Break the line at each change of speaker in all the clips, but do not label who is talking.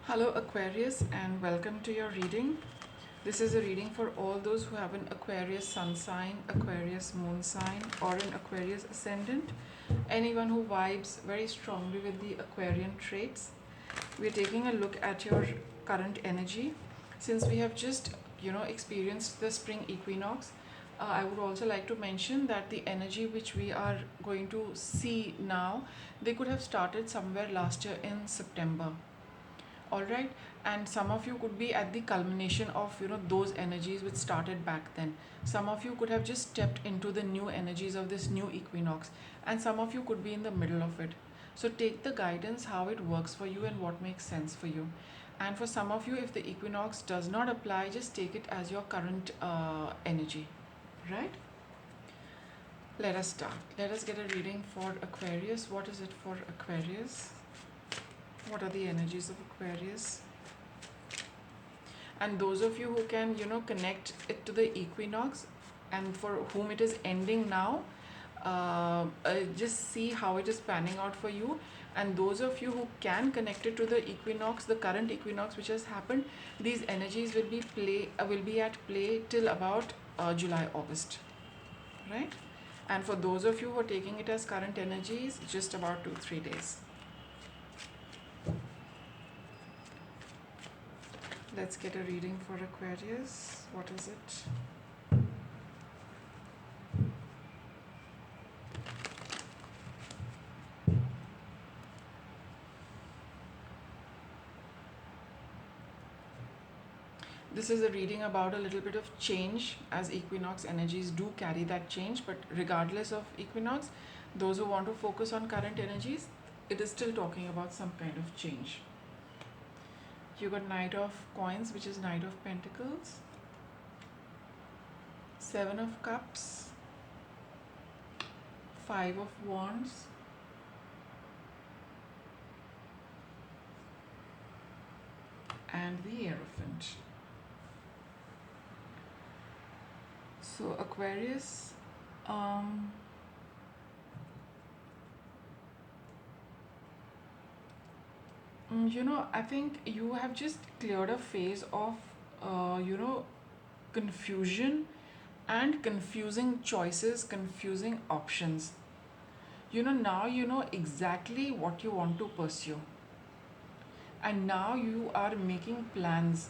Hello Aquarius and welcome to your reading. This is a reading for all those who have an Aquarius sun sign, Aquarius moon sign or an Aquarius ascendant. Anyone who vibes very strongly with the Aquarian traits. We're taking a look at your current energy. Since we have just, experienced the spring equinox, I would also like to mention that the energy which we are going to see now, they could have started somewhere last year in September. All right, and some of you could be at the culmination of those energies which started back then. Some of you could have just stepped into the new energies of this new equinox, and some of you could be in the middle of it. So take the guidance how it works for you and what makes sense for you. And for some of you, if the equinox does not apply, just take it as your current energy, right? Let us start. Let us get a reading for Aquarius. What is it for Aquarius? What are the energies of Aquarius? And those of you who can connect it to the equinox and for whom it is ending now, just see how it is panning out for you. And those of you who can connect it to the equinox, the current equinox which has happened, these energies will be at play till about July, August, right? And for those of you who are taking it as current energies, just about 2-3 days. Let's get a reading for Aquarius. What is it? This is a reading about a little bit of change, as equinox energies do carry that change, but regardless of equinox, those who want to focus on current energies, it is still talking about some kind of change. You got Knight of Coins, which is Knight of Pentacles, Seven of Cups, Five of Wands, and the Hierophant. So Aquarius, I think you have just cleared a phase of, confusion and confusing choices, confusing options. Now you know exactly what you want to pursue. And now you are making plans.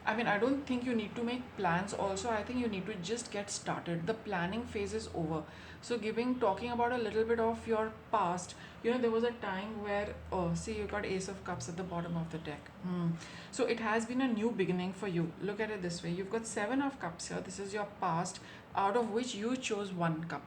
I mean, I don't think you need to make plans also. I think you need to just get started. The planning phase is over. So talking about a little bit of your past, there was a time where, oh, see, you got Ace of Cups at the bottom of the deck. So it has been a new beginning for you. Look at it this way. You've got Seven of Cups here. This is your past, out of which you chose one cup.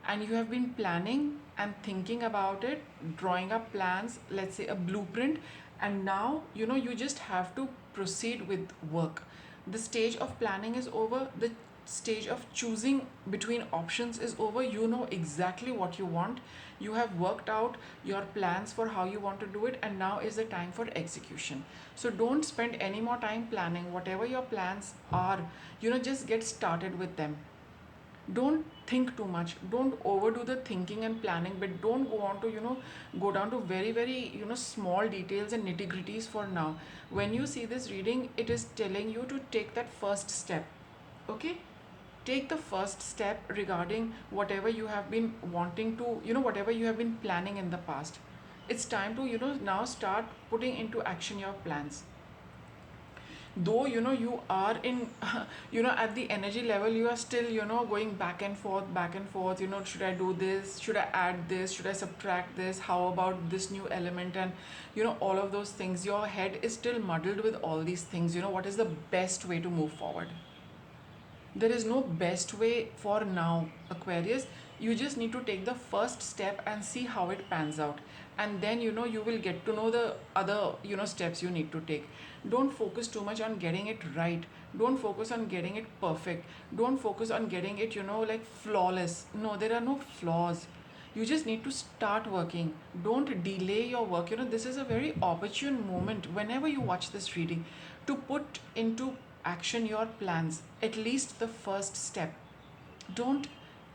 And you have been planning and thinking about it, drawing up plans, let's say a blueprint, and now you just have to proceed with work. The stage of planning is over, the stage of choosing between options is over. You know exactly what you want, you have worked out your plans for how you want to do it, and now is the time for execution. So don't spend any more time planning. Whatever your plans are, just get started with them. Don't think too much, don't overdo the thinking and planning, but don't go on to go down to very very small details and nitty gritties. For now, when you see this reading, it is telling you to take that first step. Okay, take the first step regarding whatever you have been wanting to, whatever you have been planning in the past. It's time to now start putting into action your plans. Though you are in at the energy level, you are still going back and forth. Should I do this, should I add this, should I subtract this, how about this new element, and all of those things. Your head is still muddled with all these things. What is the best way to move forward? There is no best way for now, Aquarius. You just need to take the first step and see how it pans out, and then you will get to know the other steps you need to take. Don't focus too much on getting it right, don't focus on getting it perfect, don't focus on getting it like flawless. No, there are no flaws. You just need to start working. Don't delay your work. This is a very opportune moment whenever you watch this reading to put into action your plans, at least the first step. Don't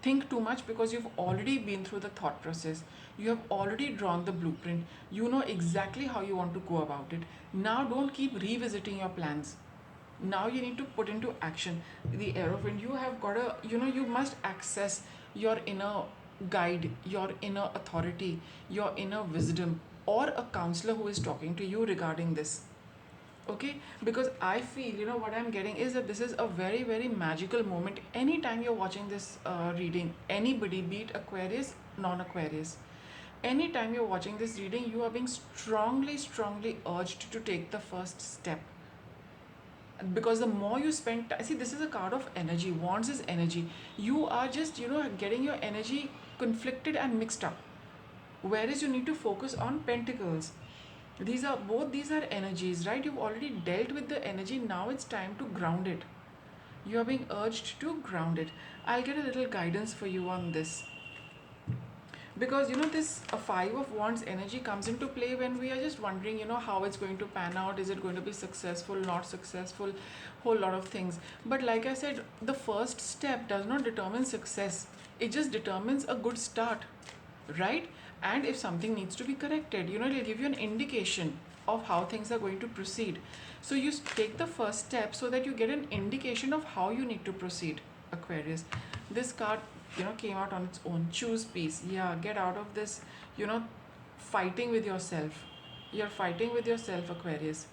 think too much, because you've already been through the thought process. You have already drawn the blueprint. You know exactly how you want to go about it. Now don't keep revisiting your plans. Now you need to put into action. The aeroplane, you have got a, you must access your inner guide, your inner authority, your inner wisdom, or a counselor who is talking to you regarding this. Okay, because I feel, what I'm getting is that this is a very, very magical moment. Anytime you're watching this reading, anybody, be it Aquarius, non-Aquarius, anytime you're watching this reading, you are being strongly, strongly urged to take the first step. Because the more you spend time, see, this is a card of energy. Wands is energy. You are just, getting your energy conflicted and mixed up, whereas you need to focus on pentacles. These are energies, right? You've already dealt with the energy. Now it's time to ground it. You are being urged to ground it. I'll get a little guidance for you on this, because this five of wands energy comes into play when we are just wondering, how it's going to pan out. Is it going to be successful, not successful, whole lot of things. But like I said, the first step does not determine success. It just determines a good start, right? And if something needs to be corrected, it'll give you an indication of how things are going to proceed. So you take the first step so that you get an indication of how you need to proceed, Aquarius. This card, came out on its own. Choose peace. Yeah, get out of this, fighting with yourself. You're fighting with yourself, Aquarius.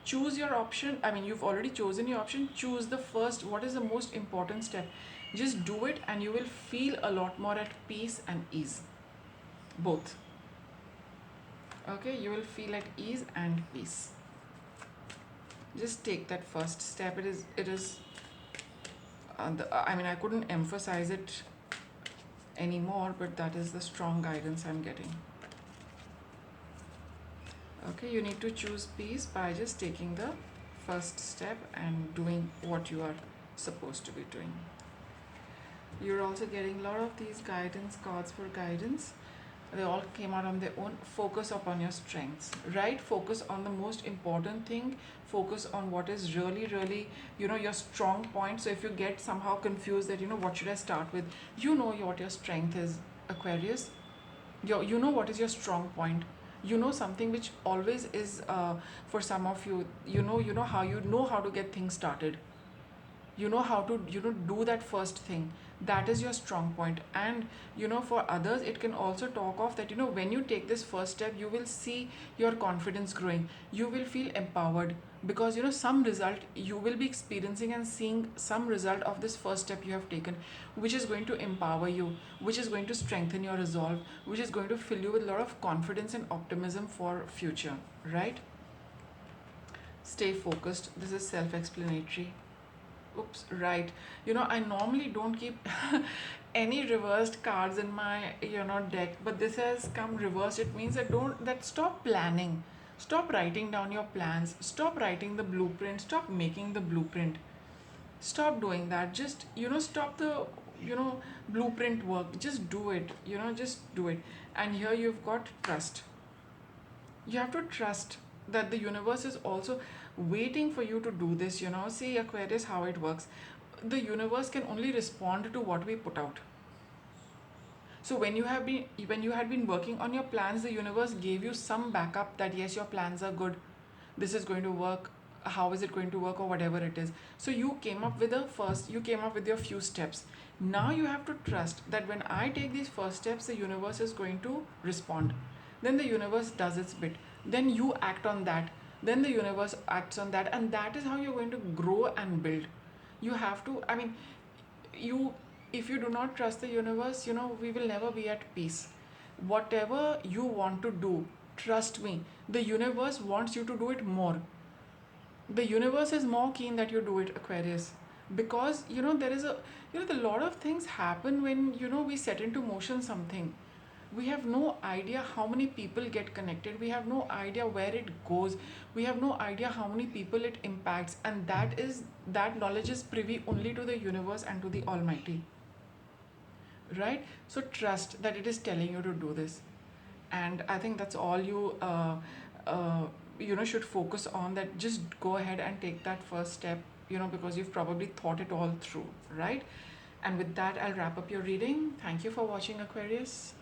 Choose your option. I mean, you've already chosen your option. Choose the first, what is the most important step. Just do it, and you will feel a lot more at peace and ease. Both. Okay, you will feel at ease and peace. Just take that first step. It is I couldn't emphasize it anymore, but that is the strong guidance I'm getting. Okay, you need to choose peace by just taking the first step and doing what you are supposed to be doing. You're also getting a lot of these guidance cards for guidance. They all came out on their own. Focus upon your strengths, right? Focus on the most important thing. Focus on what is really, really, your strong point. So if you get somehow confused that, what should I start with, what your strength is, Aquarius. You know what is your strong point. Something which always is, for some of you, how to get things started. How to do that first thing. That is your strong point. And for others, it can also talk of that, when you take this first step, you will see your confidence growing. You will feel empowered, because some result you will be experiencing and seeing some result of this first step you have taken, which is going to empower you, which is going to strengthen your resolve, which is going to fill you with a lot of confidence and optimism for future, right? Stay focused. This is self-explanatory. Oops, right. I normally don't keep any reversed cards in my deck, but this has come reversed. It means that stop planning. Stop writing down your plans. Stop writing the blueprint. Stop making the blueprint. Stop doing that. Just stop the blueprint work. Just do it. Just do it. And here you've got trust. You have to trust that the universe is also waiting for you to do this. See, Aquarius, how it works. The universe can only respond to what we put out. So when you had been working on your plans, the universe gave you some backup that yes, your plans are good, this is going to work, how is it going to work, or whatever it is. So you came up with your few steps. Now you have to trust that when I take these first steps, the universe is going to respond. Then the universe does its bit. Then you act on that. Then the universe acts on that. And that is how you're going to grow and build. You have to, if you do not trust the universe, we will never be at peace. Whatever you want to do, trust me, the universe wants you to do it more. The universe is more keen that you do it, Aquarius. Because, there is a lot of things happen when, we set into motion something. We have no idea how many people get connected. We have no idea where it goes. We have no idea how many people it impacts. And that knowledge is privy only to the universe and to the Almighty. Right? So trust that it is telling you to do this. And I think that's all you should focus on, that just go ahead and take that first step, because you've probably thought it all through, right? And with that, I'll wrap up your reading. Thank you for watching, Aquarius.